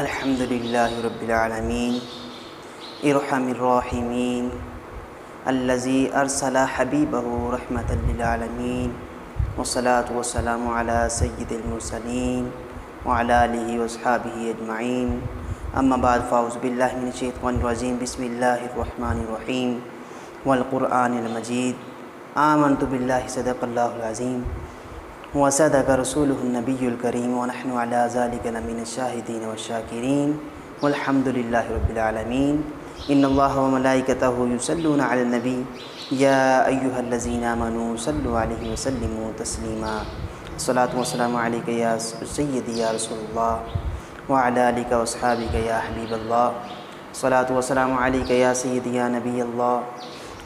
الحمد للہ رب العالمین ارحم الراحمین الذی ارسل حبیبہ رحمۃ للعالمین والصلاة والسلام علی سید المرسلین وعلی آلہ واصحابہ اجمعین اما بعد فاعوذ باللہ من الشیطان الرجیم بسم اللہ الرحمن الرحیم والقرآن المجید آمنت باللہ صدق اللہ العظیم وصدق رسولہ النبی الکریم ونحن علی ذلک لمن الشاہدین والشاکرین والحمد للہ رب العالمین ان اللہ وملائکتہ یصلون علی النبی یا ایہا الذین آمنوا صلوا علیہ وسلموا تسلیما الصلاۃ والسلام علیک یا سیدی یا رسول اللہ وعلی آلک واصحابک یا حبیب اللہ الصلاۃ والسلام علیک یا سیدی یا نبی اللہ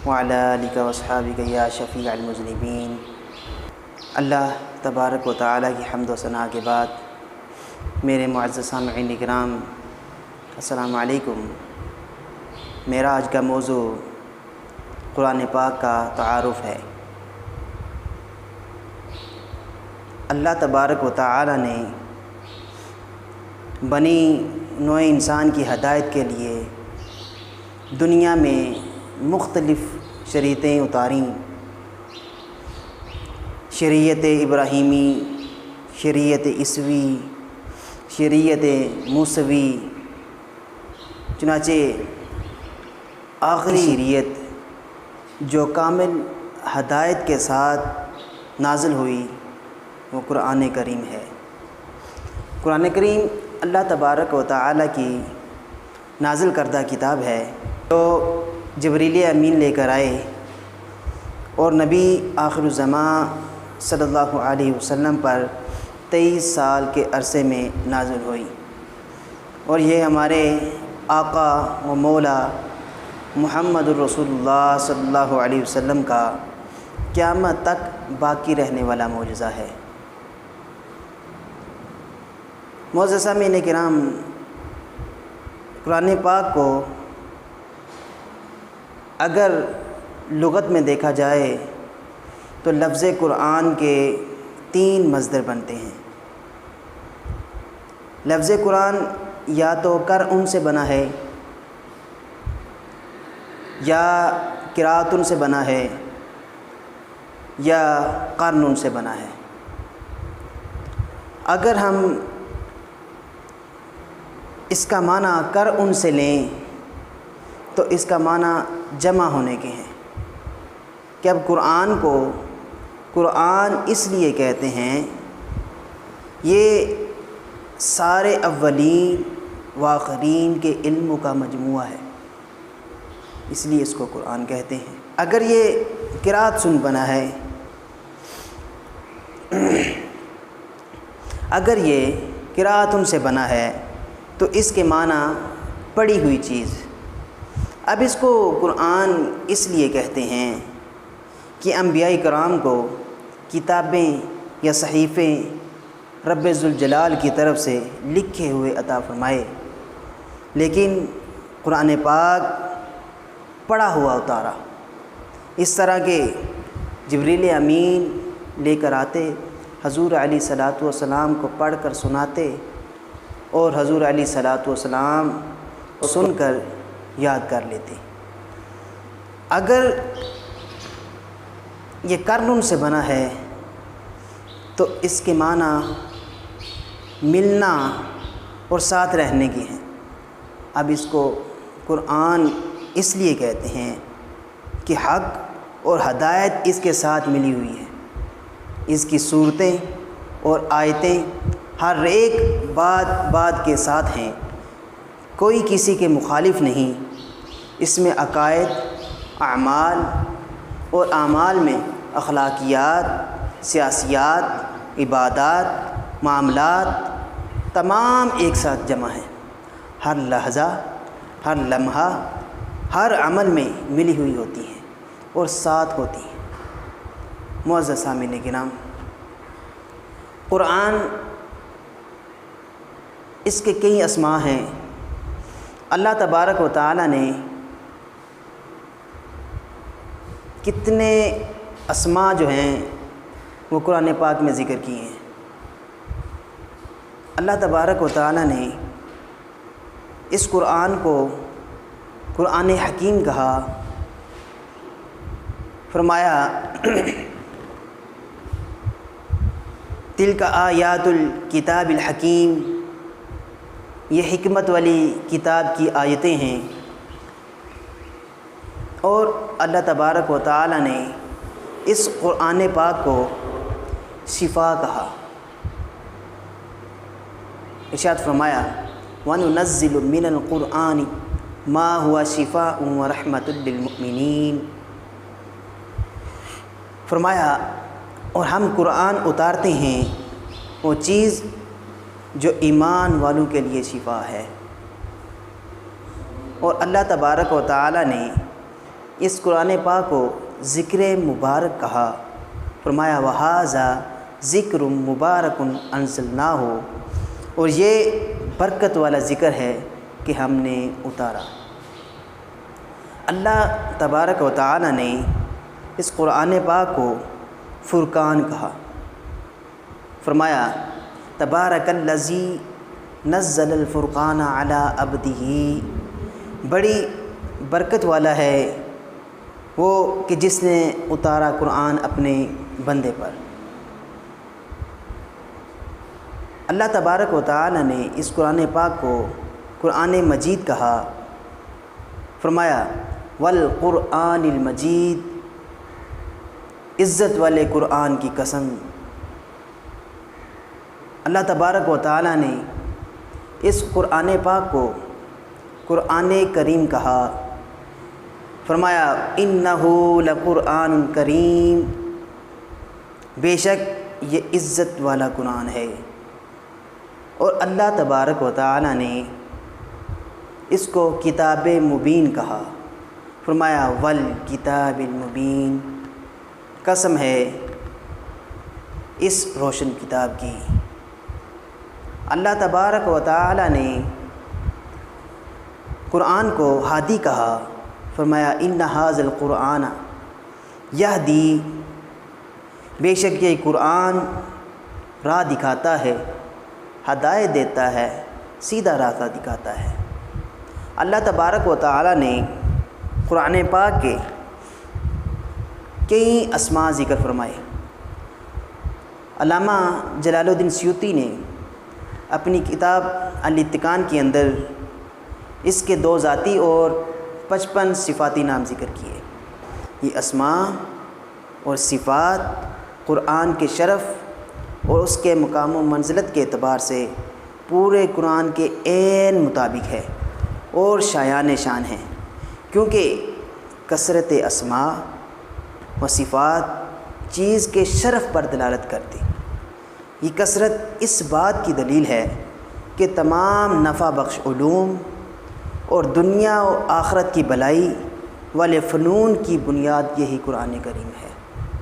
وعلی آلک واصحابک یا شفیع المذنبین۔ اللہ تبارک و تعالیٰ کی حمد و ثناء کے بعد میرے معزز سامعین اکرام السلام علیکم۔ میرا آج کا موضوع قرآن پاک کا تعارف ہے۔ اللہ تبارک و تعالیٰ نے بنی نوع انسان کی ہدایت کے لیے دنیا میں مختلف شریعتیں اتاریں، شریعت ابراہیمی، شریعت عیسوی، شریعت موسوی، چنانچہ آخری شریعت جو کامل ہدایت کے ساتھ نازل ہوئی وہ قرآن کریم ہے۔ قرآن کریم اللہ تبارک و تعالیٰ کی نازل کردہ کتاب ہے جو جبریل امین لے کر آئے اور نبی آخر الزمان صلی اللہ علیہ وسلم پر 23 سال کے عرصے میں نازل ہوئی، اور یہ ہمارے آقا و مولا محمد الرسول اللہ صلی اللہ علیہ وسلم کا قیامت تک باقی رہنے والا معجزہ ہے۔ معزز سامعین کرام، قرآن پاک کو اگر لغت میں دیکھا جائے تو لفظ قرآن کے 3 مصدر بنتے ہیں۔ لفظ قرآن یا تو قرء سے بنا ہے، یا قراءۃ سے بنا ہے، یا قرن سے بنا ہے۔ اگر ہم اس کا معنی قرء سے لیں تو اس کا معنی جمع ہونے کے ہیں کہ اب قرآن کو قرآن اس لیے کہتے ہیں، یہ سارے اولین و آخرین کے علموں کا مجموعہ ہے، اس لیے اس کو قرآن کہتے ہیں۔ اگر یہ قراءت سن بنا ہے، اگر یہ قراءت سے بنا ہے تو اس کے معنی پڑھی ہوئی چیز۔ اب اس کو قرآن اس لیے کہتے ہیں کہ انبیاء کرام کو کتابیں یا صحیفے رب ذوالجلال کی طرف سے لکھے ہوئے عطا فرمائے، لیکن قرآن پاک پڑھا ہوا اتارا۔ اس طرح کے جبریل امین لے کر آتے، حضور علیہ الصلاۃ والسلام کو پڑھ کر سناتے، اور حضور علیہ الصلاۃ والسلام سن کر یاد کر لیتے۔ اگر یہ قرن سے بنا ہے تو اس کے معنی ملنا اور ساتھ رہنے کی ہیں۔ اب اس کو قرآن اس لیے کہتے ہیں کہ حق اور ہدایت اس کے ساتھ ملی ہوئی ہے، اس کی صورتیں اور آیتیں ہر ایک بات کے ساتھ ہیں، کوئی کسی کے مخالف نہیں۔ اس میں عقائد، اعمال اور اعمال میں اخلاقیات، سیاسیات، عبادات، معاملات تمام ایک ساتھ جمع ہیں۔ ہر لحظہ، ہر لمحہ، ہر عمل میں ملی ہوئی ہوتی ہیں اور ساتھ ہوتی ہیں۔ معزز سامعین کرام، قرآن اس کے کئی اسماء ہیں۔ اللہ تبارک و تعالیٰ نے کتنے اسماء جو ہیں وہ قرآن پاک میں ذکر کیے ہیں۔ اللہ تبارک و تعالیٰ نے اس قرآن کو قرآن حکیم کہا، فرمایا تلک آیات الکتاب الحکیم، یہ حکمت والی کتاب کی آیتیں ہیں۔ اور اللہ تبارک و تعالی نے اس قرآن پاک کو شفا کہا، ارشاد فرمایا وَنُنَزِّلُ مِنَ الْقُرْآنِ مَا هُوَ شِفَاءٌ وَرَحْمَةٌ لِّلْمُؤْمِنِينَ، فرمایا اور ہم قرآن اتارتے ہیں وہ چیز جو ایمان والوں کے لیے شفا ہے۔ اور اللہ تبارک و تعالی نے اس قرآن پاک کو ذکر مبارک کہا، فرمایا وَهَذَا ذِكْرٌ مُبَارَكٌ أَنزَلْنَاهُ، اور یہ برکت والا ذکر ہے کہ ہم نے اتارا۔ اللہ تبارک و تعالی نے اس قرآن پاک کو فرقان کہا، فرمایا تبارک الذی نزل الفرقان علی عبدہ، بڑی برکت والا ہے وہ کہ جس نے اتارا قرآن اپنے بندے پر۔ اللہ تبارک و تعالی نے اس قرآن پاک کو قرآن مجید کہا، فرمایا والقرآن المجید، عزت والے قرآن کی قسم۔ اللہ تبارک و تعالی نے اس قرآن پاک کو قرآن کریم کہا، فرمایا انہ لقرآن کریم، بے شک یہ عزت والا قرآن ہے۔ اور اللہ تبارک و تعالی نے اس کو کتاب مبین کہا، فرمایا والکتاب المبین، قسم ہے اس روشن کتاب کی۔ اللہ تبارک و تعالی نے قرآن کو ہادی کہا، فرمایا ان ھذا القرآن یہدی، بے شک یہ قرآن راہ دکھاتا ہے، ہدایت دیتا ہے، سیدھا راستہ دکھاتا ہے۔ اللہ تبارک و تعالی نے قرآن پاک کے کئی اسماء ذکر فرمائے۔ علامہ جلال الدین سیوطی نے اپنی کتاب الاتقان کے اندر اس کے 2 ذاتی اور 55 صفاتی نام ذکر کیے۔ یہ اسماء اور صفات قرآن کے شرف اور اس کے مقام و منزلت کے اعتبار سے پورے قرآن کے عین مطابق ہے اور شایان شان ہیں، کیونکہ کثرت اسماء و صفات چیز کے شرف پر دلالت کرتی۔ یہ کثرت اس بات کی دلیل ہے کہ تمام نفع بخش علوم اور دنیا و آخرت کی بھلائی والے فنون کی بنیاد یہی قرآن کریم ہے۔